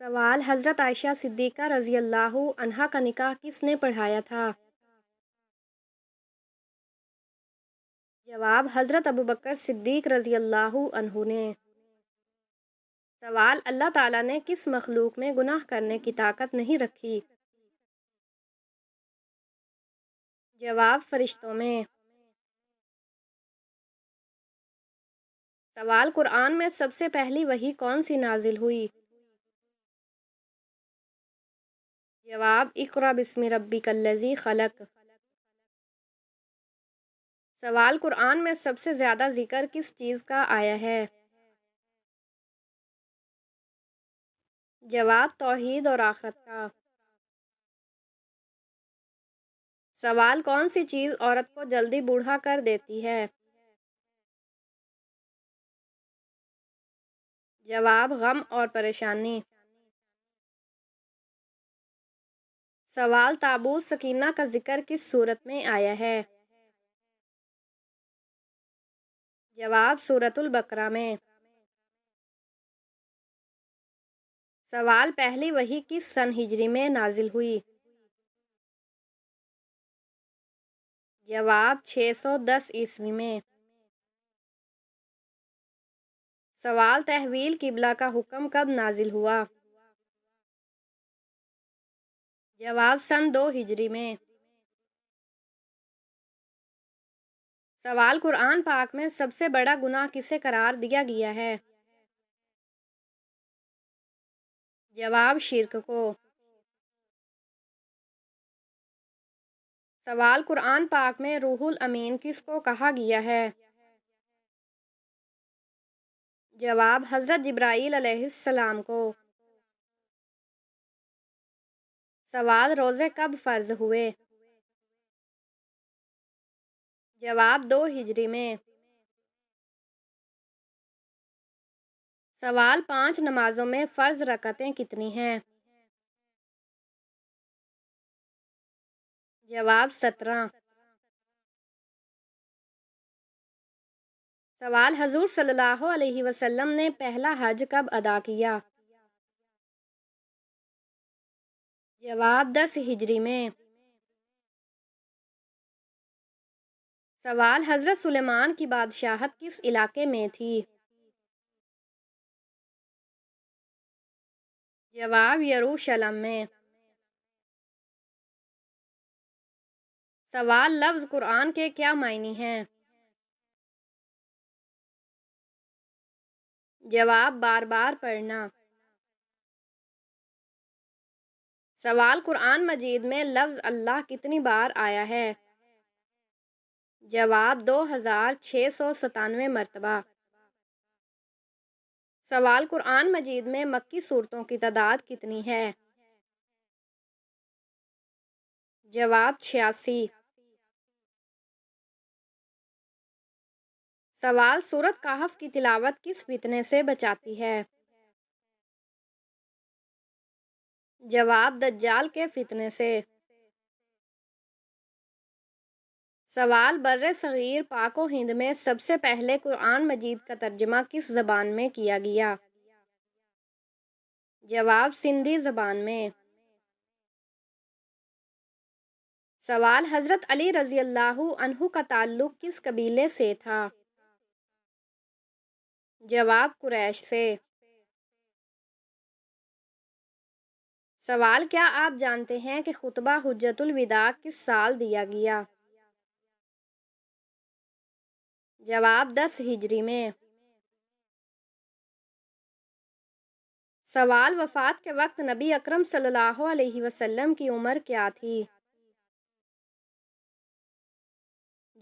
سوال: حضرت عائشہ صدیقہ رضی اللہ عنہا کا نکاح کس نے پڑھایا تھا؟ جواب: حضرت ابوبکر صدیق رضی اللہ عنہ نے۔ سوال: اللہ تعالیٰ نے کس مخلوق میں گناہ کرنے کی طاقت نہیں رکھی؟ جواب: فرشتوں میں۔ سوال: قرآن میں سب سے پہلی وحی کون سی نازل ہوئی؟ جواب: اقرأ بسم ربک الذی خلق۔ سوال: قرآن میں سب سے زیادہ ذکر کس چیز کا آیا ہے؟ جواب: توحید اور آخرت کا۔ سوال: کون سی چیز عورت کو جلدی بوڑھا کر دیتی ہے؟ جواب: غم اور پریشانی۔ سوال: تابوت سکینہ کا ذکر کس صورت میں آیا ہے؟ جواب: سورۃ البقرہ میں۔ سوال: پہلی وحی کس سن ہجری میں نازل ہوئی؟ جواب: 610 عیسوی میں۔ سوال: تحویل قبلہ کا حکم کب نازل ہوا؟ جواب: سن 2 ہجری میں۔ سوال: قرآن پاک میں سب سے بڑا گناہ کسے قرار دیا گیا ہے؟ جواب: شرک کو۔ سوال: قرآن پاک میں روح الامین کس کو کہا گیا ہے؟ جواب: حضرت جبرائیل علیہ السلام کو۔ سوال: روزے کب فرض ہوئے؟ جواب: 2 ہجری میں۔ سوال: 5 نمازوں میں فرض رکعتیں کتنی ہیں؟ جواب: 17۔ سوال: حضور صلی اللہ علیہ وسلم نے پہلا حج کب ادا کیا؟ جواب: 10 ہجری میں۔ سوال: حضرت سلیمان کی بادشاہت کس علاقے میں تھی؟ جواب: یروشلم میں۔ سوال: لفظ قرآن کے کیا معنی ہیں؟ جواب: بار بار پڑھنا۔ سوال: قرآن مجید میں لفظ اللہ کتنی بار آیا ہے؟ جواب: 2697 مرتبہ۔ سوال: قرآن مجید میں مکی سورتوں کی تعداد کتنی ہے؟ جواب: 86۔ سوال: سورۃ کہف کی تلاوت کس فتنے سے بچاتی ہے؟ جواب: دجال کے فتنے سے۔ سوال: بر صغیر پاک و ہند میں سب سے پہلے قرآن مجید کا ترجمہ کس زبان میں کیا گیا؟ جواب: سندھی زبان میں۔ سوال: حضرت علی رضی اللہ عنہ کا تعلق کس قبیلے سے تھا؟ جواب: قریش سے۔ سوال: کیا آپ جانتے ہیں کہ خطبہ حجۃ الوداع کس سال دیا گیا؟ جواب: 10 ہجری میں۔ سوال: وفات کے وقت نبی اکرم صلی اللہ علیہ وسلم کی عمر کیا تھی؟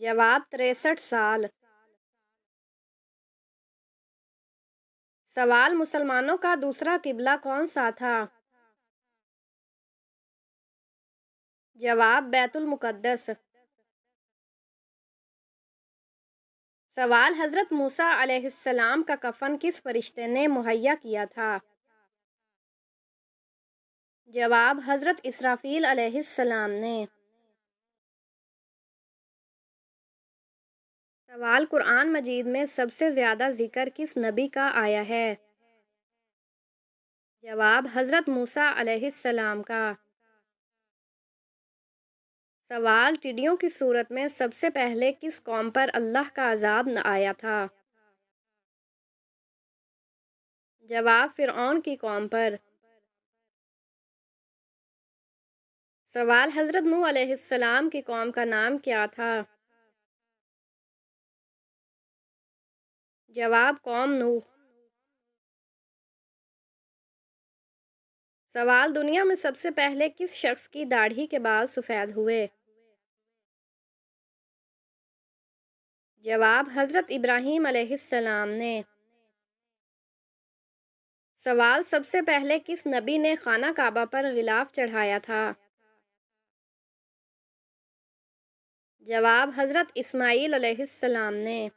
جواب: 63 سال۔ سوال: مسلمانوں کا دوسرا قبلہ کون سا تھا؟ جواب: بیت المقدس۔ سوال: حضرت موسیٰ علیہ السلام کا کفن کس فرشتے نے مہیا کیا تھا؟ جواب: حضرت اسرافیل علیہ السلام نے۔ سوال: قرآن مجید میں سب سے زیادہ ذکر کس نبی کا آیا ہے؟ جواب حضرت موسیٰ علیہ السلام کا۔ سوال ٹڈیوں کی صورت میں سب سے پہلے کس قوم پر اللہ کا عذاب آیا تھا؟ جواب فرعون کی قوم پر۔ سوال حضرت نوح علیہ السلام کی قوم کا نام کیا تھا؟ جواب قوم نوح۔ سوال دنیا میں سب سے پہلے کس شخص کی داڑھی کے بال سفید ہوئے؟ جواب حضرت ابراہیم علیہ السلام نے۔ سوال سب سے پہلے کس نبی نے خانہ کعبہ پر غلاف چڑھایا تھا؟ جواب حضرت اسماعیل علیہ السلام نے۔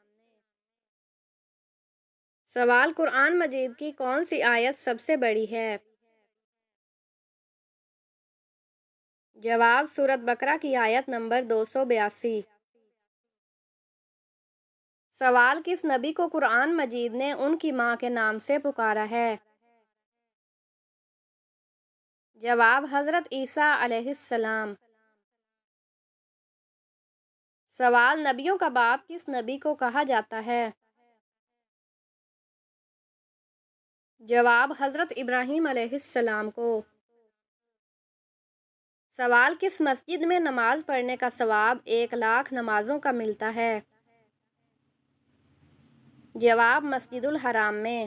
سوال قرآن مجید کی کون سی آیت سب سے بڑی ہے؟ جواب سورۃ بقرہ کی آیت نمبر 282۔ سوال کس نبی کو قرآن مجید نے ان کی ماں کے نام سے پکارا ہے؟ جواب حضرت عیسیٰ علیہ السلام۔ سوال نبیوں کا باپ کس نبی کو کہا جاتا ہے؟ جواب حضرت ابراہیم علیہ السلام کو۔ سوال کس مسجد میں نماز پڑھنے کا ثواب 1,00,000 نمازوں کا ملتا ہے؟ جواب مسجد الحرام میں۔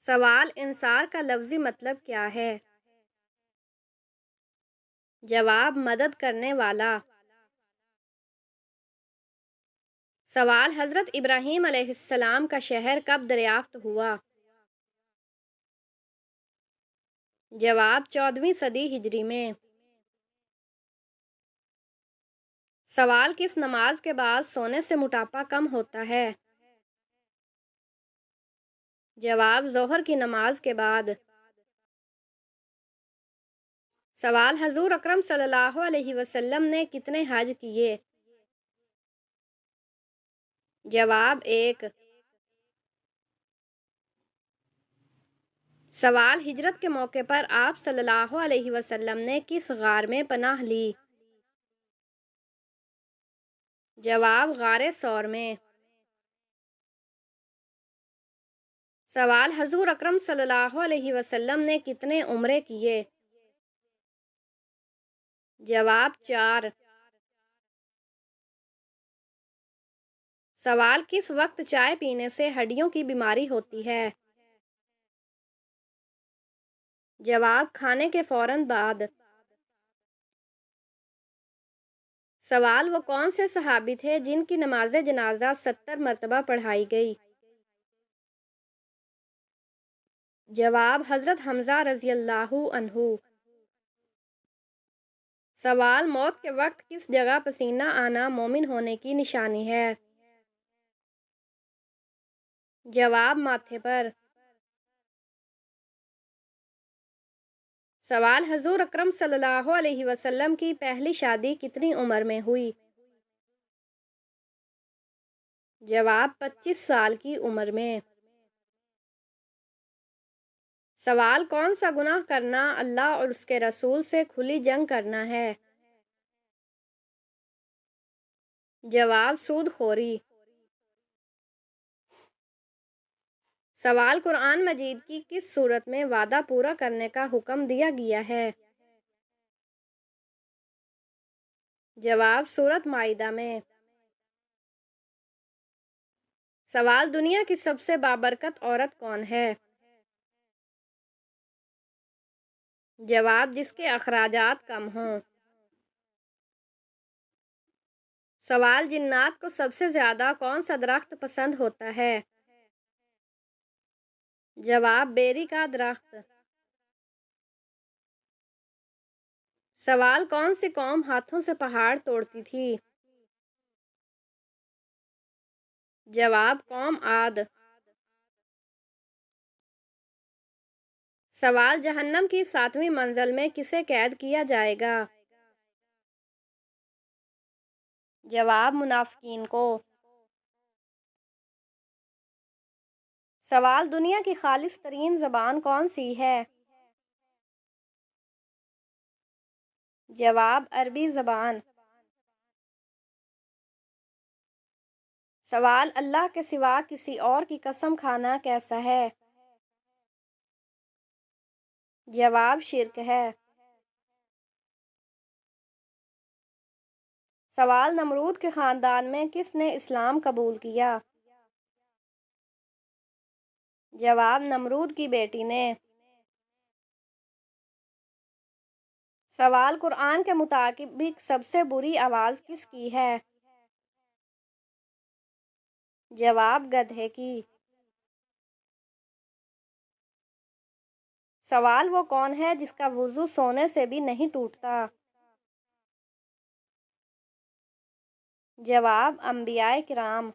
سوال انصار کا لفظی مطلب کیا ہے؟ جواب مدد کرنے والا۔ سوال حضرت ابراہیم علیہ السلام کا شہر کب دریافت ہوا؟ جواب 14ویں صدی ہجری میں۔ سوال کس نماز کے بعد سونے سے موٹاپا کم ہوتا ہے؟ جواب ظہر کی نماز کے بعد۔ سوال حضور اکرم صلی اللہ علیہ وسلم نے کتنے حج کیے؟ جواب 1۔ سوال ہجرت کے موقع پر آپ صلی اللہ علیہ وسلم نے کس غار میں پناہ لی؟ جواب غار ثور میں۔ سوال حضور اکرم صلی اللہ علیہ وسلم نے کتنے عمرے کیے؟ جواب 4۔ سوال کس وقت چائے پینے سے ہڈیوں کی بیماری ہوتی ہے؟ جواب کھانے کے فوراً بعد۔ سوال وہ کون سے صحابی تھے جن کی نماز جنازہ 70 مرتبہ پڑھائی گئی؟ جواب حضرت حمزہ رضی اللہ عنہ۔ سوال موت کے وقت کس جگہ پسینہ آنا مومن ہونے کی نشانی ہے؟ جواب ماتھے پر۔ سوال حضور اکرم صلی اللہ علیہ وسلم کی پہلی شادی کتنی عمر میں ہوئی؟ جواب 25 سال کی عمر میں۔ سوال کون سا گناہ کرنا اللہ اور اس کے رسول سے کھلی جنگ کرنا ہے؟ جواب سود خوری۔ سوال قرآن مجید کی کس صورت میں وعدہ پورا کرنے کا حکم دیا گیا ہے؟ جواب سورۃ مائدہ میں۔ سوال دنیا کی سب سے بابرکت عورت کون ہے؟ جواب جس کے اخراجات کم ہوں۔ سوال جنات کو سب سے زیادہ کون سا درخت پسند ہوتا ہے؟ جواب بیری کا درخت۔ سوال کون سی قوم ہاتھوں سے پہاڑ توڑتی تھی؟ جواب قوم عاد۔ سوال جہنم کی 7ویں منزل میں کسے قید کیا جائے گا؟ جواب منافقین کو۔ سوال: دنیا کی خالص ترین زبان کون سی ہے؟ جواب: عربی زبان۔ سوال: اللہ کے سوا کسی اور کی قسم کھانا کیسا ہے؟ جواب: شرک ہے۔ سوال: نمرود کے خاندان میں کس نے اسلام قبول کیا؟ جواب: نمرود کی بیٹی نے۔ سوال: قرآن کے مطابق سب سے بری آواز کس کی ہے؟ جواب: گدھے کی۔ سوال: وہ کون ہے جس کا وضو سونے سے بھی نہیں ٹوٹتا؟ جواب: انبیاء کرام۔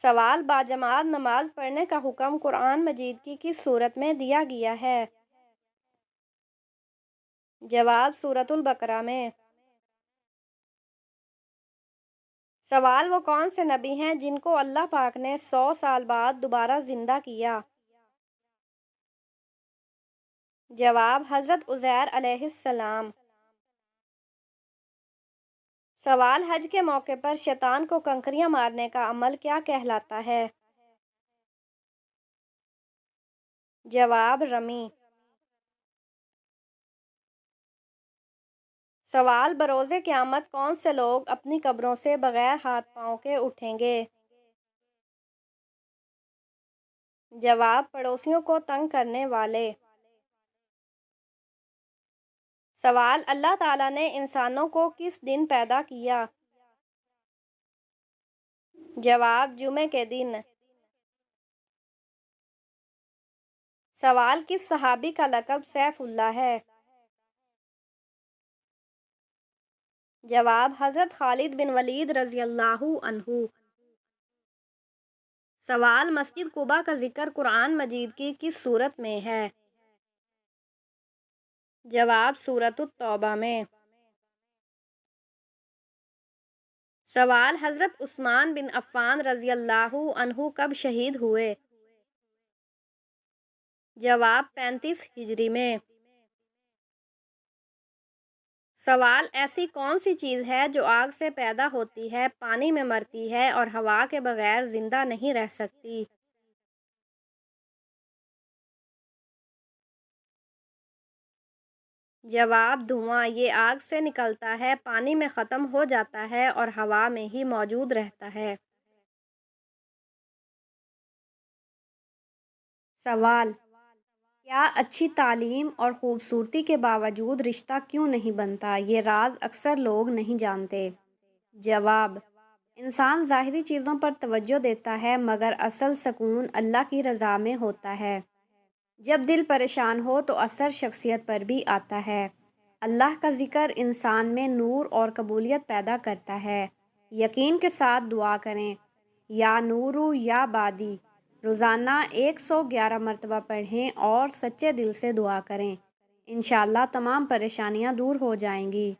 سوال: باجماعت نماز پڑھنے کا حکم قرآن مجید کی کس سورت میں دیا گیا ہے؟ جواب: سورۃ البقرہ میں۔ سوال: وہ کون سے نبی ہیں جن کو اللہ پاک نے 100 سال بعد دوبارہ زندہ کیا؟ جواب: حضرت عزیر علیہ السلام۔ سوال: حج کے موقع پر شیطان کو کنکریاں مارنے کا عمل کیا کہلاتا ہے؟ جواب: رمی۔ سوال: بروز قیامت کون سے لوگ اپنی قبروں سے بغیر ہاتھ پاؤں کے اٹھیں گے؟ جواب: پڑوسیوں کو تنگ کرنے والے۔ سوال: اللہ تعالیٰ نے انسانوں کو کس دن پیدا کیا؟ جواب: جمعے کے دن۔ سوال: کس صحابی کا لقب سیف اللہ ہے؟ جواب: حضرت خالد بن ولید رضی اللہ عنہ۔ سوال: مسجد قباء کا ذکر قرآن مجید کی کس سورت میں ہے؟ جواب: سورۃ التوبہ میں۔ سوال: حضرت عثمان بن عفان رضی اللہ عنہ کب شہید ہوئے؟ جواب: 35 ہجری میں۔ سوال: ایسی کون سی چیز ہے جو آگ سے پیدا ہوتی ہے، پانی میں مرتی ہے اور ہوا کے بغیر زندہ نہیں رہ سکتی؟ جواب: دھواں۔ یہ آگ سے نکلتا ہے، پانی میں ختم ہو جاتا ہے اور ہوا میں ہی موجود رہتا ہے۔ سوال: کیا اچھی تعلیم اور خوبصورتی کے باوجود رشتہ کیوں نہیں بنتا؟ یہ راز اکثر لوگ نہیں جانتے۔ جواب: انسان ظاہری چیزوں پر توجہ دیتا ہے مگر اصل سکون اللہ کی رضا میں ہوتا ہے۔ جب دل پریشان ہو تو اثر شخصیت پر بھی آتا ہے۔ اللہ کا ذکر انسان میں نور اور قبولیت پیدا کرتا ہے۔ یقین کے ساتھ دعا کریں، یا نورو یا بادی، روزانہ 111 مرتبہ پڑھیں اور سچے دل سے دعا کریں۔ انشاءاللہ تمام پریشانیاں دور ہو جائیں گی۔